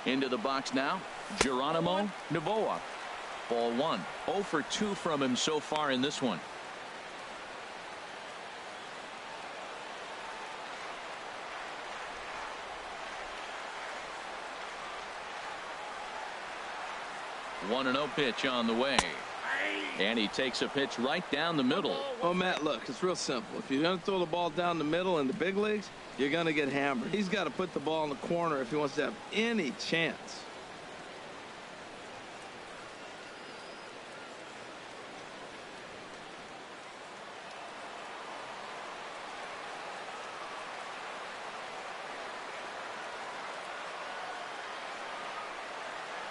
Into the box now, Geronimo Novoa. Ball one. 0 for 2 from him so far in this one. One and 0 pitch on the way. And he takes a pitch right down the middle. Oh, Matt, look, it's real simple. If you're going to throw the ball down the middle in the big leagues, you're going to get hammered. He's got to put the ball in the corner if he wants to have any chance.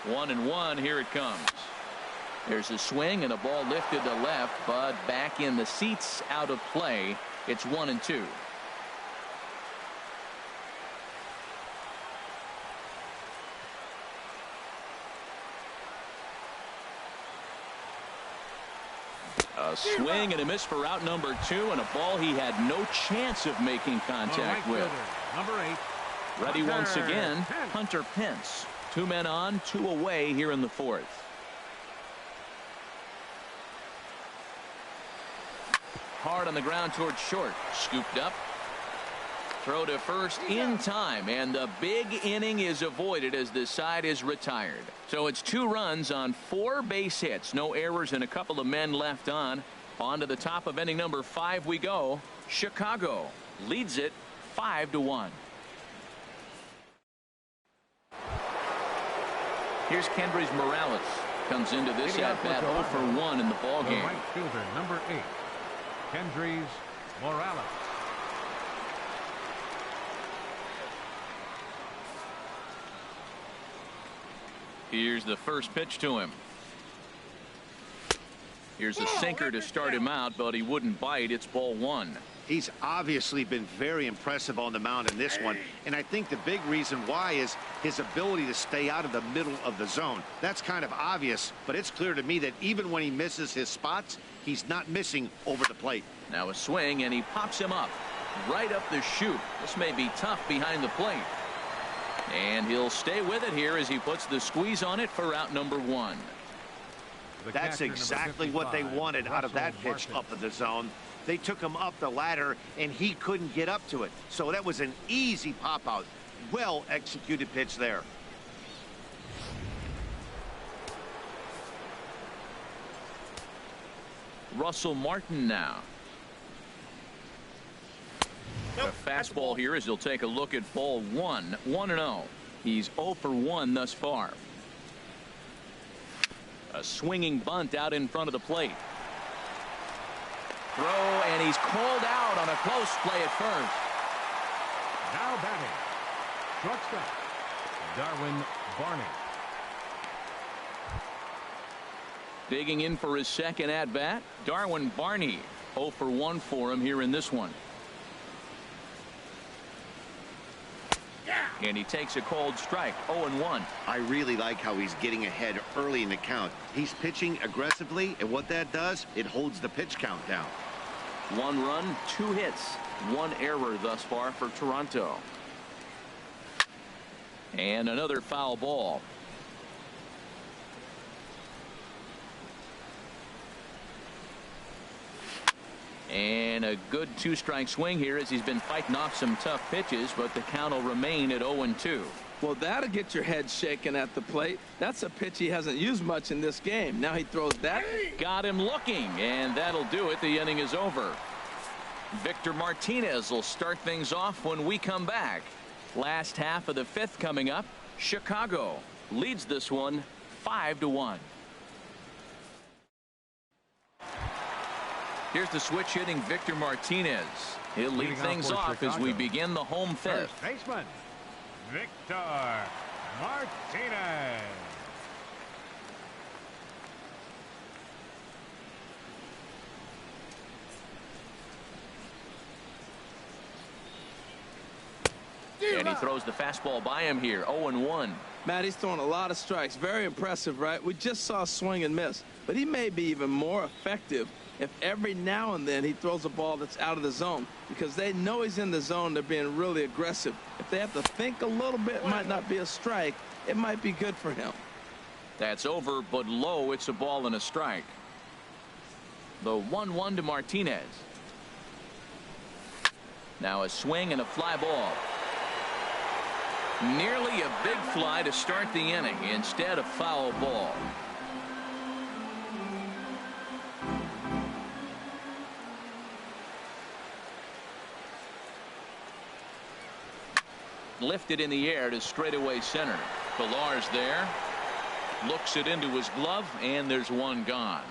One and one, here it comes. There's a swing and a ball lifted to left, but back in the seats, out of play. It's 1-2. A swing and a miss for out number 2, and a ball he had no chance of making contact with. Number 8. Ready once again, Hunter Pence. 2 men on, 2 away here in the 4th. Hard on the ground towards short. Scooped up. Throw to first in time, and the big inning is avoided as the side is retired. So it's 2 runs on 4 base hits. No errors and a couple of men left on. On to the top of inning number 5 we go. Chicago leads it 5-1. Here's Kendrys Morales. Comes into this at-bat 0 for 1 in the ballgame. Right fielder, number 8, Kendrys Morales. Here's the first pitch to him. Here's a sinker to start him out, but he wouldn't bite. It's ball 1. He's obviously been very impressive on the mound in this one, and I think the big reason why is his ability to stay out of the middle of the zone. That's kind of obvious, but it's clear to me that even when he misses his spots, he's not missing over the plate. Now a swing, and he pops him up right up the chute. This may be tough behind the plate, and he'll stay with it here as he puts the squeeze on it for out number 1. That's exactly what they wanted out of that pitch up in the zone. They took him up the ladder, and he couldn't get up to it. So that was an easy pop-out. Well-executed pitch there. Russell Martin now. A fastball here as he'll take a look at ball 1. 1-0. He's 0 for 1 thus far. A swinging bunt out in front of the plate. Throw, and he's called out on a close play at first. Now batting, shortstop, Darwin Barney. Digging in for his second at-bat, Darwin Barney. 0 for 1 for him here in this one. And he takes a cold strike. 0-1. I really like how he's getting ahead early in the count. He's pitching aggressively, and what that does, it holds the pitch count down. 1 run, 2 hits, 1 error thus far for Toronto. And another foul ball. And a good 2-strike swing here as he's been fighting off some tough pitches, but the count will remain at 0-2. Well, that'll get your head shaken at the plate. That's a pitch he hasn't used much in this game. Now he throws that. Got him looking, and that'll do it. The inning is over. Victor Martinez will start things off when we come back. Last half of the 5th coming up. Chicago leads this one 5-1. Here's the switch hitting Victor Martinez. He'll lead things off as we begin the home 5th. First baseman, Victor Martinez. And he throws the fastball by him here. 0-1. Matt, he's throwing a lot of strikes. Very impressive, right? We just saw a swing and miss, but he may be even more effective if every now and then he throws a ball that's out of the zone, because they know he's in the zone. They're being really aggressive. If they have to think a little bit, it might not be a strike. It might be good for him. That's over, but low. It's a ball and a strike. The 1-1 to Martinez. Now a swing and a fly ball. Nearly a big fly to start the inning. Instead, a foul ball. Lifted in the air to straightaway center. Pillar's there. Looks it into his glove, and there's one gone.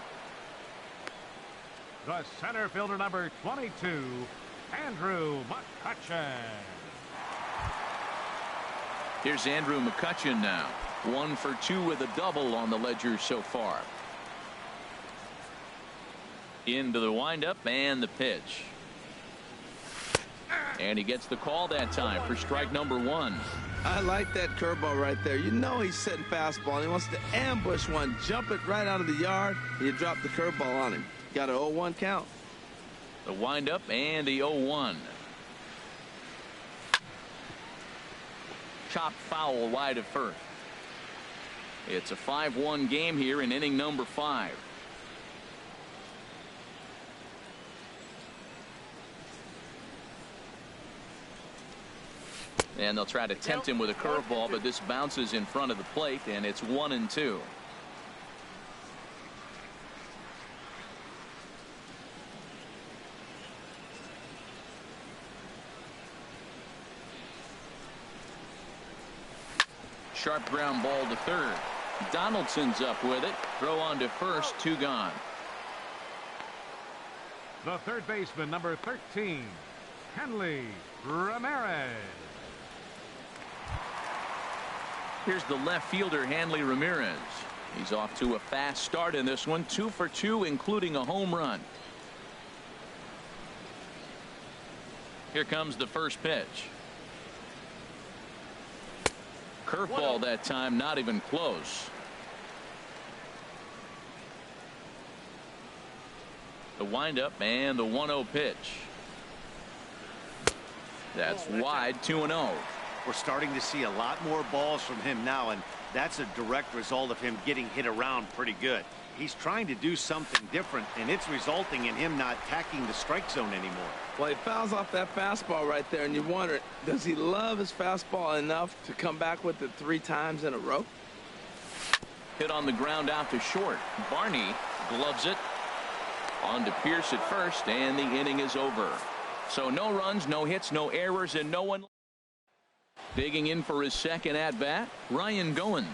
The center fielder, number 22, Andrew McCutchen. Here's Andrew McCutchen now. 1 for 2 with a double on the ledger so far. Into the windup and the pitch. And he gets the call that time for strike number 1. I like that curveball right there. You know he's setting fastball. He wants to ambush one, jump it right out of the yard, and you drop the curveball on him. Got an 0-1 count. The windup and the 0-1. Chop foul wide of first. It's a 5-1 game here in inning number 5. And they'll try to tempt him with a curveball, but this bounces in front of the plate, and it's 1-2. Sharp ground ball to third. Donaldson's up with it. Throw on to first. 2 gone. The third baseman, number 13, Hanley Ramirez. Here's the left fielder, Hanley Ramirez. He's off to a fast start in this one. 2 for 2, including a home run. Here comes the first pitch. Curveball that time, not even close. The windup and the 1-0 pitch. That's wide. 2-0. We're starting to see a lot more balls from him now, and that's a direct result of him getting hit around pretty good. He's trying to do something different, and it's resulting in him not attacking the strike zone anymore. Well, he fouls off that fastball right there, and you wonder, does he love his fastball enough to come back with it 3 times in a row? Hit on the ground out to short. Barney gloves it. On to Pierce at first, and the inning is over. So no runs, no hits, no errors, and no one. Digging in for his second at-bat, Ryan Goins.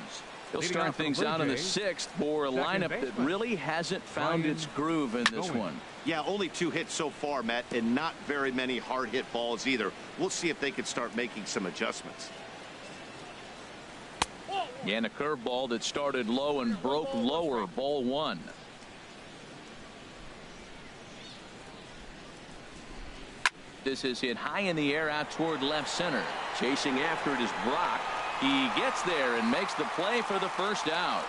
He'll start things out in the 6th for a lineup that really hasn't found its groove in this one. Yeah, only 2 hits so far, Matt, and not very many hard-hit balls either. We'll see if they can start making some adjustments. And a curveball that started low and broke lower. Ball 1. This is hit high in the air out toward left center. Chasing after it is Brock. He gets there and makes the play for the first out.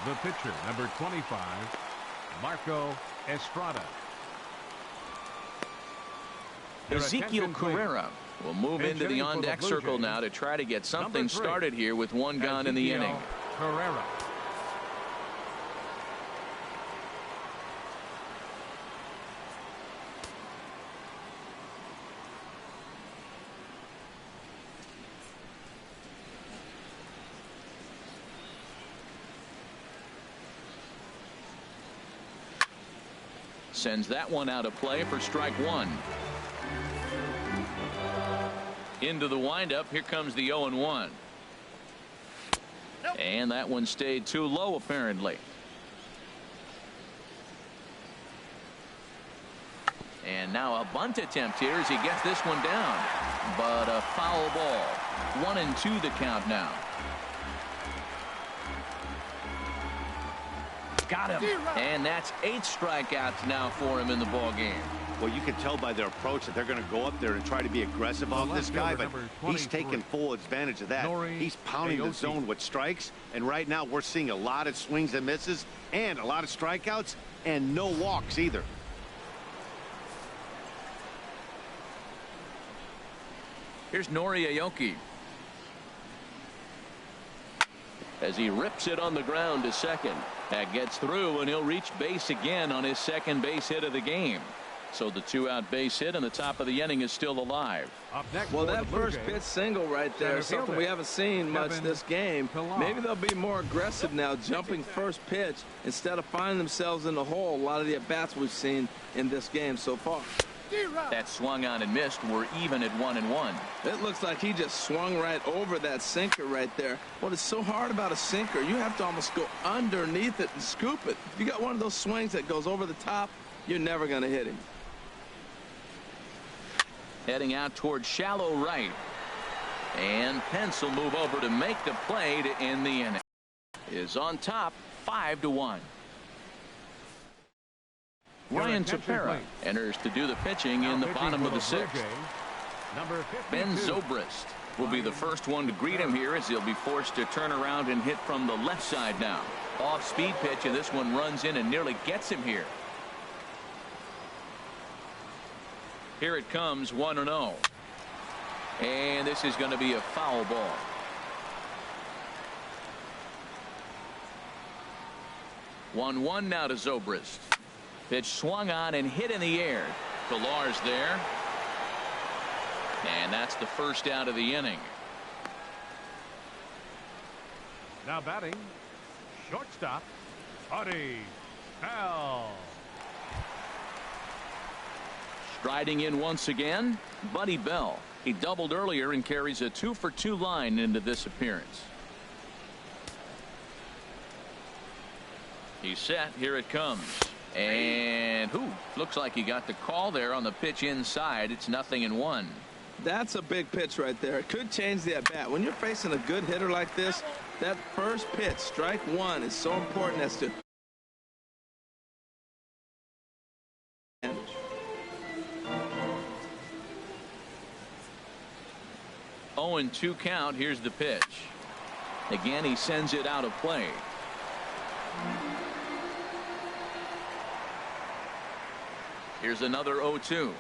The pitcher, number 25, Marco Estrada. Ezekiel Carrera will move into the on-deck circle now to try to get something started here with 1 gone in the inning. Carrera. Sends that one out of play for strike 1. Into the windup. Here comes the 0-1. And that one stayed too low, apparently. And now a bunt attempt here as he gets this one down. But a foul ball. 1-2 the count now. Got him. And that's 8 strikeouts now for him in the ball game. Well, you can tell by their approach that they're going to go up there and try to be aggressive on this guy, but he's taking full advantage of that. He's pounding the zone with strikes, and right now we're seeing a lot of swings and misses and a lot of strikeouts and no walks either. Here's Nori Aoki as he rips it on the ground to second. That gets through, and he'll reach base again on his second base hit of the game. So the 2-out base hit in the top of the inning is still alive. Well, that first pitch single right there is something we haven't seen much this game. Maybe they'll be more aggressive now, jumping first pitch instead of finding themselves in the hole. A lot of the at-bats we've seen in this game so far. That swung on and missed. We're even at 1-1. It looks like he just swung right over that sinker right there. What is so hard about a sinker, you have to almost go underneath it and scoop it. If you got one of those swings that goes over the top, you're never going to hit him. Heading out towards shallow right. And Pence will move over to make the play to end the inning. Is on top 5-1. Ryan Tepera enters to do the pitching in the bottom of the sixth. Ben Zobrist will be the first one to greet him here as he'll be forced to turn around and hit from the left side now. Off-speed pitch, and this one runs in and nearly gets him here. Here it comes, 1-0. And this is going to be a foul ball. One now to Zobrist. Pitch swung on and hit in the air. Pilar's there. And that's the first out of the inning. Now batting, shortstop, Buddy Bell. Striding in once again, Buddy Bell. He doubled earlier and carries a 2-for-2 line into this appearance. He's set. Here it comes. And looks like he got the call there on the pitch inside. It's 0-1. That's a big pitch right there. It could change the at-bat. When you're facing a good hitter like this, that first pitch, strike one, is so important as to 0-2 count. Here's the pitch. Again, he sends it out of play. Here's another 0-2.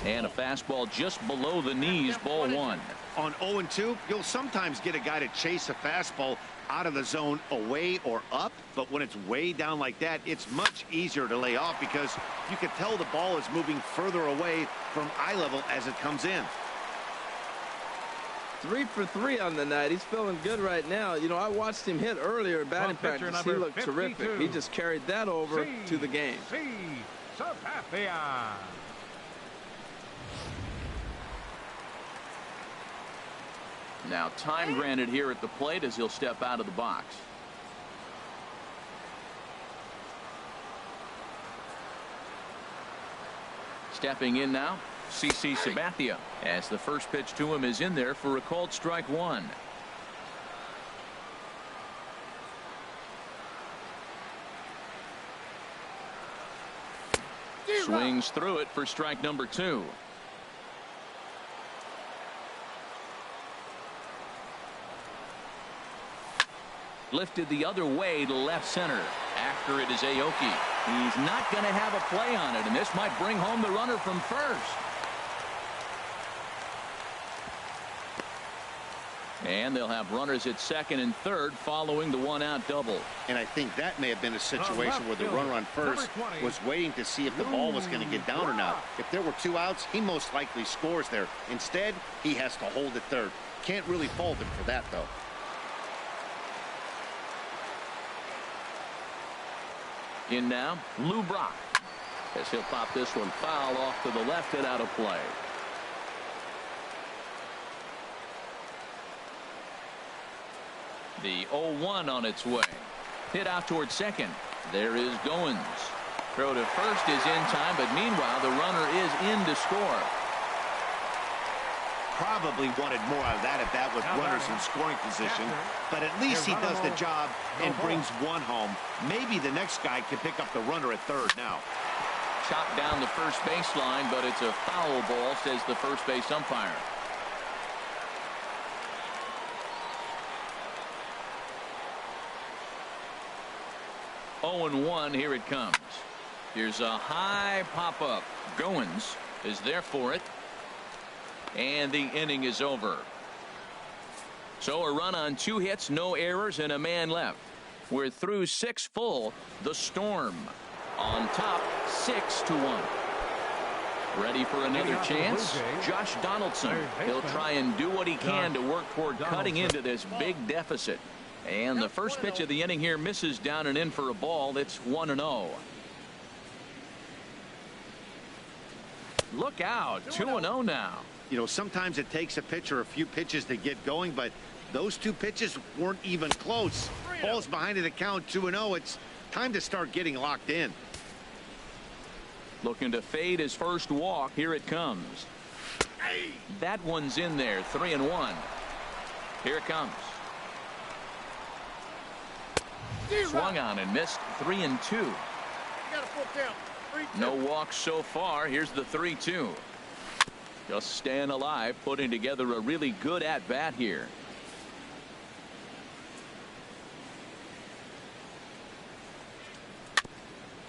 And a fastball just below the knees, ball one. On 0-2, you'll sometimes get a guy to chase a fastball out of the zone away or up, but when it's way down like that, it's much easier to lay off because you can tell the ball is moving further away from eye level as it comes in. 3 for 3 on the night. He's feeling good right now. You know, I watched him hit earlier in batting practice. He looked terrific. He just carried that over to the game. Now time granted here at the plate as he'll step out of the box. Stepping in now, CC Sabathia, as the first pitch to him is in there for a called strike one. Swings through it for strike number two. Lifted the other way to left center. After it is Aoki. He's not going to have a play on it, and this might bring home the runner from first. And they'll have runners at second and third following the one-out double. And I think that may have been a situation where the runner on first was waiting to see if the ball was going to get down or not. If there were 2 outs, he most likely scores there. Instead, he has to hold at third. Can't really fault him for that, though. In now, Lou Brock, as he'll pop this one foul off to the left and out of play. The 0-1 on its way. Hit out towards second. There is Goins. Throw to first is in time, but meanwhile the runner is in to score. Probably wanted more out of that at bat with runners in scoring position, but at least he does the job and brings one home. Maybe the next guy can pick up the runner at third now. chopped down the first baseline, but it's a foul ball, says the first base umpire. Oh and 1, here it comes. Here's a high pop-up. Goins is there for it. And the inning is over. So a run on 2 hits, no errors, and a man left. We're through 6 full. The Storm on top 6-1. Ready for another chance? Josh Donaldson. He'll try and do what he can to work toward cutting into this big deficit. And the first pitch of the inning here misses down and in for a ball. It's 1-0. Look out, 2-0 now. You know, sometimes it takes a pitcher a few pitches to get going, but those 2 pitches weren't even close. Ball's behind the count, 2-0. It's time to start getting locked in. Looking to fade his first walk. Here it comes. That one's in there. 3-1. Here it comes. Swung on and missed. 3-2. No walks so far. Here's the 3-2. Just staying alive, putting together a really good at-bat here.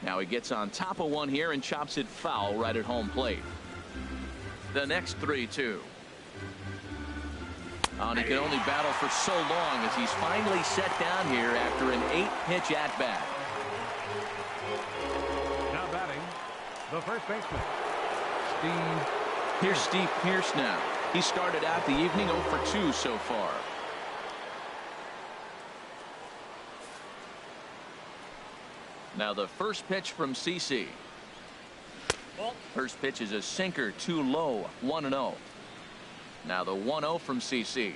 Now he gets on top of one here and chops it foul right at home plate. The next 3-2. And he can only battle for so long as he's finally set down here after an 8-pitch at-bat. Now batting, the first baseman, Steve. Here's Steve Pearce now. He started out the evening 0 for 2 so far. Now the first pitch from CC. First pitch is a sinker, too low, 1-0. Now the 1-0 from CC.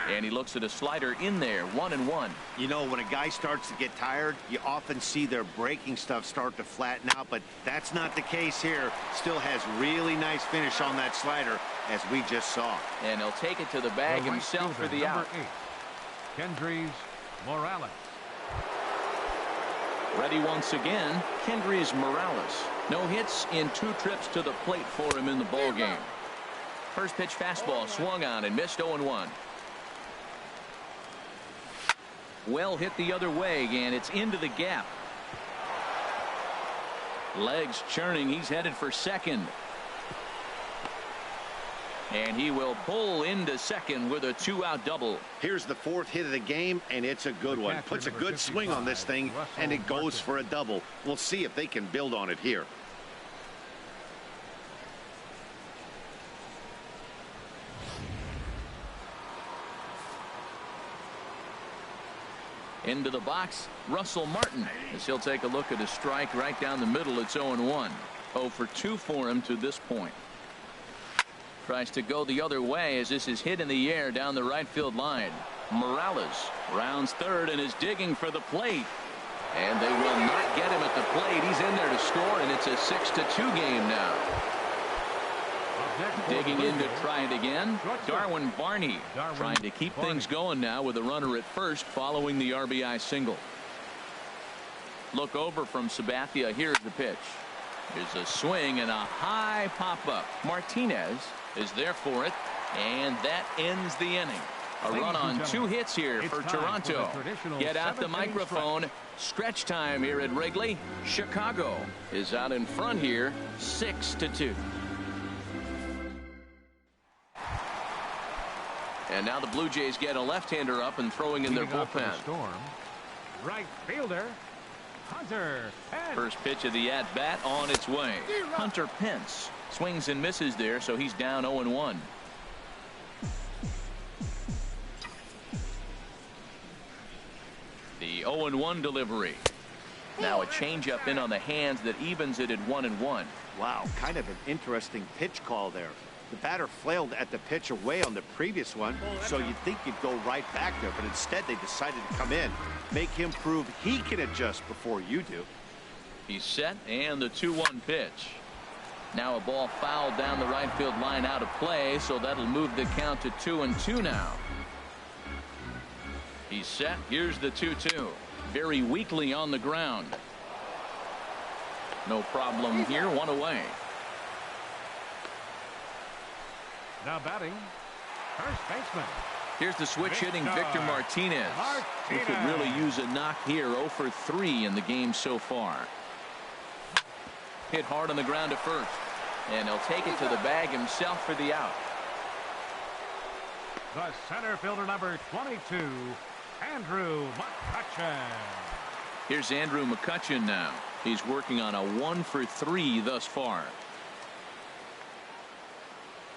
And he looks at a slider in there, 1-1. You know, when a guy starts to get tired, you often see their breaking stuff start to flatten out, but that's not the case here. Still has really nice finish on that slider, as we just saw. And he'll take it to the bag himself for the out. 8, Kendrys Morales. Ready once again, Kendrys Morales. No hits in 2 trips to the plate for him in the ball game. First pitch fastball swung on and missed 0-1. Well hit the other way, and it's into the gap. Legs churning. He's headed for second. And he will pull into second with a 2-out double. Here's the 4th hit of the game, and it's a good one. Puts a good swing on this thing, and it goes for a double. We'll see if they can build on it here. Into the box, Russell Martin, as he'll take a look at a strike right down the middle. It's 0-1. 0 for 2 for him to this point. Tries to go the other way as this is hit in the air down the right field line. Morales rounds third and is digging for the plate. And they will not get him at the plate. He's in there to score, and it's a 6-2 game now. Digging in to try it again. Darwin Barney trying to keep things going now with a runner at first following the RBI single. Look over from Sabathia. Here's the pitch. There's a swing and a high pop-up. Martinez is there for it, and that ends the inning. A run on 2 hits here for Toronto. Get out the microphone. Stretch time here at Wrigley. Chicago is out in front here, 6-2. And now the Blue Jays get a left-hander up and throwing in their bullpen. Storm, right fielder, Hunter Pence. First pitch of the at-bat on its way. Hunter Pence swings and misses there, so he's down 0-1. The 0-1 delivery. Now a changeup in on the hands that evens it at 1-1. Wow, kind of an interesting pitch call there. The batter flailed at the pitch away on the previous one, so you'd think you'd go right back there, but instead they decided to come in, make him prove he can adjust before you do. He's set, and the 2-1 pitch. Now a ball fouled down the right field line out of play, so that'll move the count to 2-2 now. He's set. Here's the 2-2. Very weakly on the ground. No problem here. One away. Now batting, first baseman. Here's the switch hitting Victor Martinez. He could really use a knock here. 0 for 3 in the game so far. Hit hard on the ground to first. And he'll take it to the bag himself for the out. The center fielder, number 22, Andrew McCutchen. Here's Andrew McCutchen now. He's working on a 1 for 3 thus far.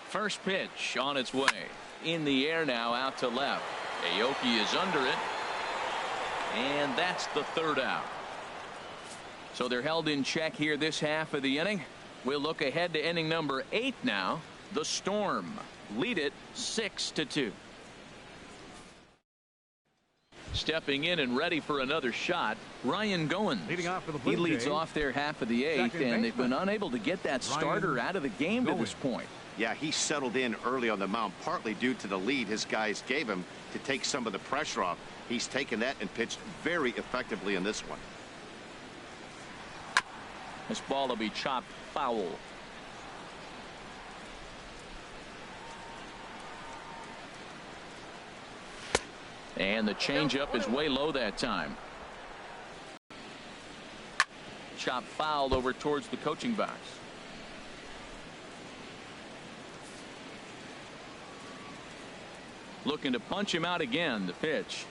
First pitch on its way. In the air now, out to left. Aoki is under it. And that's the third out. So they're held in check here this half of the inning. We'll look ahead to inning number 8 now. The Storm lead it 6-2. Stepping in and ready for another shot, Ryan Goins. Leading off for the Blue He leads Jays. off their half of the 8th, and they've been unable to get that starter out of the game to this point. Yeah, he settled in early on the mound, partly due to the lead his guys gave him to take some of the pressure off. He's taken that and pitched very effectively in this one. This ball will be chopped foul. And the changeup is way low that time. Chop fouled over towards the coaching box. Looking to punch him out again. The pitch.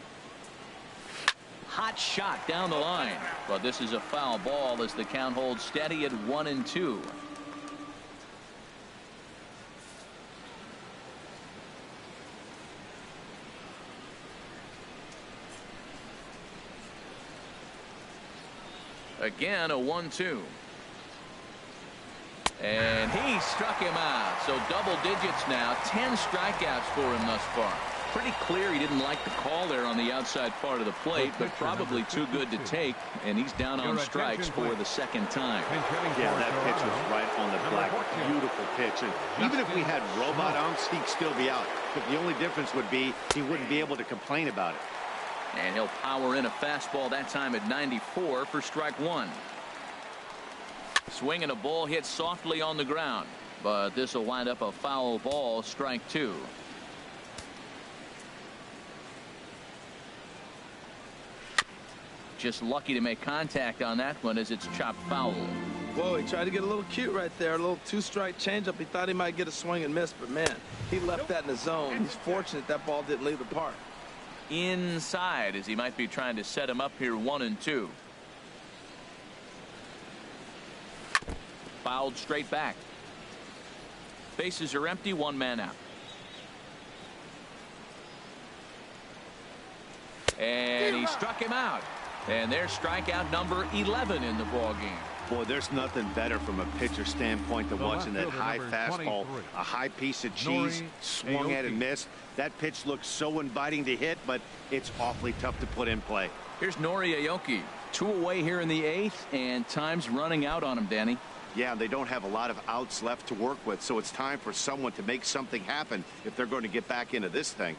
Hot shot down the line. But this is a foul ball as the count holds steady at 1-2. Again, a 1-2. And he struck him out. So double digits now. 10 strikeouts for him thus far. Pretty clear he didn't like the call there on the outside part of the plate, but probably too good to take. And he's down on strikes for the second time. Yeah, that pitch was right on the black. Beautiful pitch. And even if we had robot umps, he'd still be out. But the only difference would be he wouldn't be able to complain about it. And he'll power in a fastball that time at 94 for strike 1. Swinging a ball hit softly on the ground, but this will wind up a foul ball, strike 2. Just lucky to make contact on that one as it's chopped foul. Whoa, he tried to get a little cute right there. A little 2-strike changeup. He thought he might get a swing and miss, but man, he left that in the zone. He's fortunate that ball didn't leave the park. Inside as he might be trying to set him up here 1-2. Fouled straight back. Bases are empty, 1 man out. And he struck him out. And there's strikeout number 11 in the ball game. Boy, there's nothing better from a pitcher standpoint than watching that high fastball, a high piece of cheese, swung at and missed. That pitch looks so inviting to hit, but it's awfully tough to put in play. Here's Nori Aoki. 2 away here in the 8th, and time's running out on him, Danny. Yeah, they don't have a lot of outs left to work with, so it's time for someone to make something happen if they're going to get back into this thing.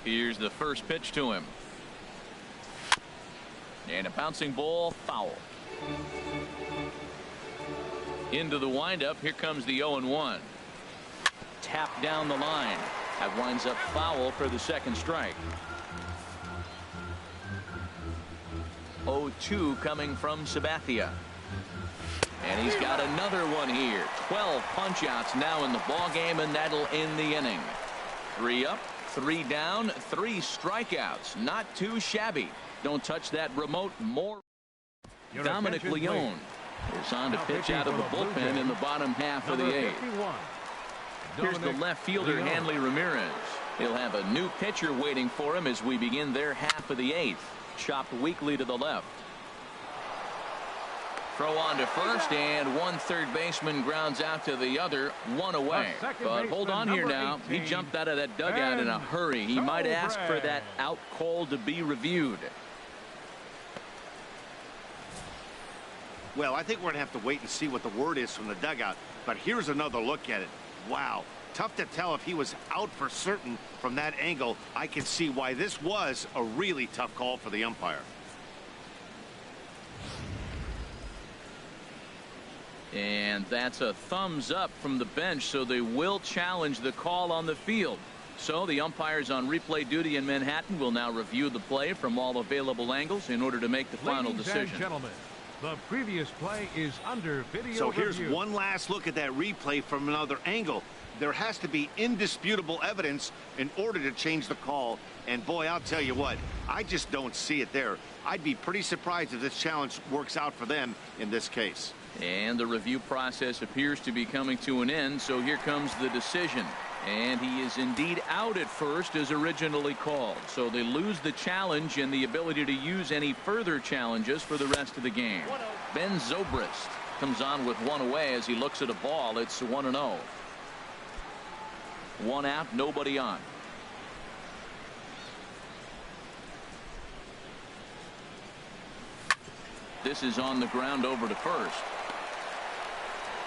Here's the first pitch to him. And a bouncing ball, foul. Into the windup. Here comes the 0-1. Tap down the line. That winds up foul for the second strike. 0-2 coming from Sabathia. And he's got another one here. 12 punch-outs now in the ball game, and that'll end the inning. 3 up, 3 down, 3 strikeouts. Not too shabby. Don't touch that remote. More. Dominic Leone is on to pitch out of the bullpen in the bottom half of the 8th. Here's the left fielder, Hanley Ramirez. He'll have a new pitcher waiting for him as we begin their half of the 8th. Chopped weakly to the left. Throw on to first, and one third baseman grounds out to the other, one away. But hold on here now. He jumped out of that dugout in a hurry. He might ask for that out call to be reviewed. Well, I think we're going to have to wait and see what the word is from the dugout. But here's another look at it. Wow. Tough to tell if he was out for certain from that angle. I can see why this was a really tough call for the umpire. And that's a thumbs up from the bench, so they will challenge the call on the field. So the umpires on replay duty in Manhattan will now review the play from all available angles in order to make the final decision. Ladies and gentlemen, the previous play is under video So here's review. one last look at that replay from another angle. There has to be indisputable evidence in order to change the call. And boy, I'll tell you what, I just don't see it there. I'd be pretty surprised if this challenge works out for them in this case. And the review process appears to be coming to an end, so here comes the decision. And he is indeed out at first as originally called. So they lose the challenge and the ability to use any further challenges for the rest of the game. Ben Zobrist comes on with one away as he looks at a ball. It's 1-0. One out, nobody on. This is on the ground over to first.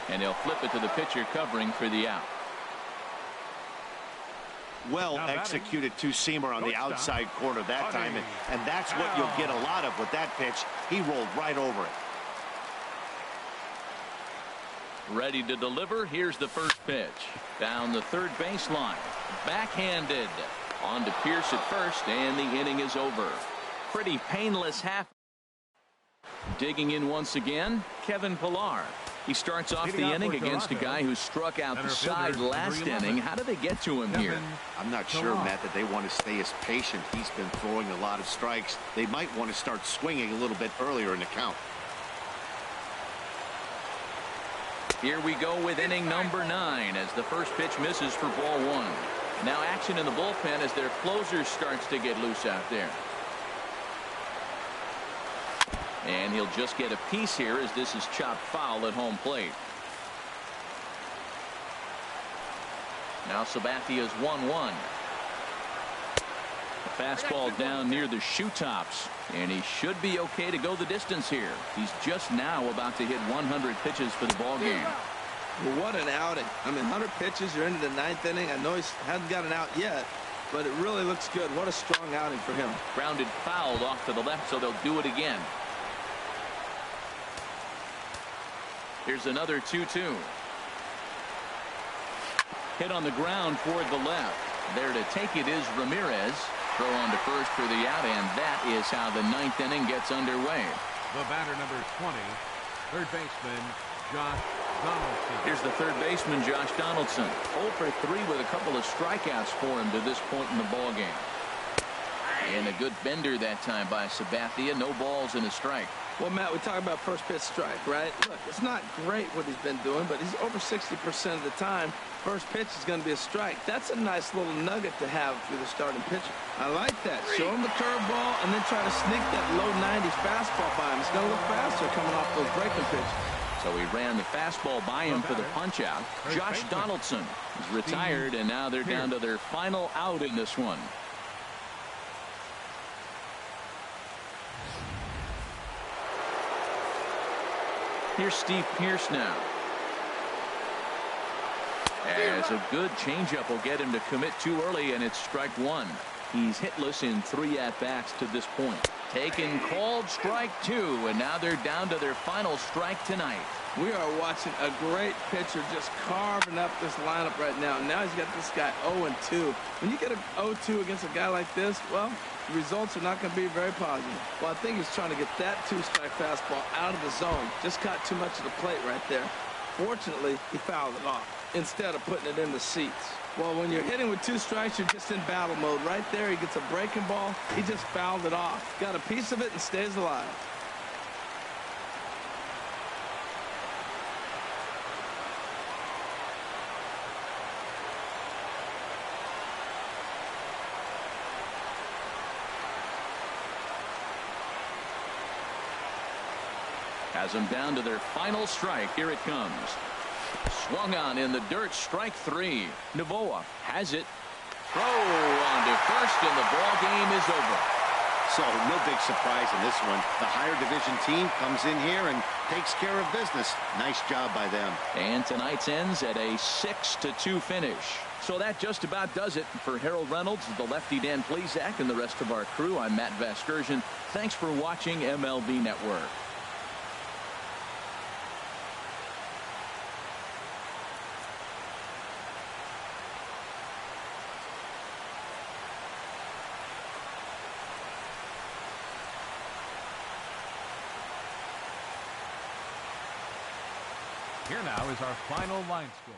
And he'll flip it to the pitcher covering for the out. Well executed two-seamer on the outside corner that time, and that's what you'll get a lot of with that pitch. He rolled right over it. Ready to deliver. Here's the first pitch. Down the third baseline. Backhanded. On to Pierce at first, and the inning is over. Pretty painless half. Digging in once again, Kevin Pillar. He starts off the inning against a guy who struck out the side last inning. How do they get to him here? I'm not sure, Matt, that they want to stay as patient. He's been throwing a lot of strikes. They might want to start swinging a little bit earlier in the count. Here we go with inning number 9 as the first pitch misses for ball 1. Now action in the bullpen as their closer starts to get loose out there. And he'll just get a piece here as this is chopped foul at home plate. Now Sabathia's 1-1. A fastball down near the shoe tops. And he should be okay to go the distance here. He's just now about to hit 100 pitches for the ball game. Well, what an outing. I mean, 100 pitches, you're into the 9th inning. I know he hasn't got an out yet, but it really looks good. What a strong outing for him. Grounded fouled off to the left, so they'll do it again. Here's another 2-2. Hit on the ground toward the left. There to take it is Ramirez. Throw on to first for the out, and that is how the 9th inning gets underway. The batter, number 20, third baseman, Josh Donaldson. Here's the third baseman, Josh Donaldson. 0 for 3 with a couple of strikeouts for him to this point in the ball game. And a good bender that time by Sabathia. No balls and a strike. Well, Matt, we talk about first pitch strike, right? Look, it's not great what he's been doing, but he's over 60% of the time. First pitch is going to be a strike. That's a nice little nugget to have with a starting pitcher. I like that. Show him the curveball and then try to sneak that low 90 fastball by him. It's going to look faster coming off those breaking pitches. So he ran the fastball by him for the punch out. Josh Donaldson is retired, and now they're down to their final out in this one. Here's Steve Pierce now. As a good changeup will get him to commit too early, and it's strike 1. He's hitless in 3 at-bats to this point. Taken, called strike 2, and now they're down to their final strike tonight. We are watching a great pitcher just carving up this lineup right now. Now he's got this guy 0-2. When you get an 0-2 against a guy like this, well, the results are not going to be very positive. Well, I think he's trying to get that 2-strike fastball out of the zone. Just caught too much of the plate right there. Fortunately, he fouled it off instead of putting it in the seats. Well, when you're hitting with 2 strikes, you're just in battle mode. Right there, he gets a breaking ball. He just fouled it off. Got a piece of it and stays alive. has them down to their final strike. Here it comes. Swung on in the dirt. Strike 3. Novoa has it. Throw on to first, and the ball game is over. So no big surprise in this one. The higher division team comes in here and takes care of business. Nice job by them. And tonight's ends at a 6-2 finish. So that just about does it. For Harold Reynolds, the lefty Dan Plesac, and the rest of our crew, I'm Matt Vasgersian. Thanks for watching MLB Network. Here now is our final line score.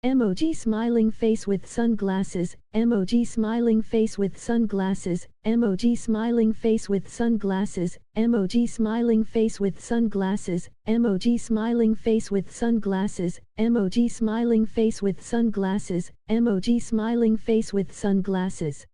Emoji smiling face with sunglasses. Emoji smiling face with sunglasses. Emoji smiling face with sunglasses. Emoji smiling face with sunglasses. Emoji smiling face with sunglasses. Emoji smiling face with sunglasses. Emoji smiling face with sunglasses.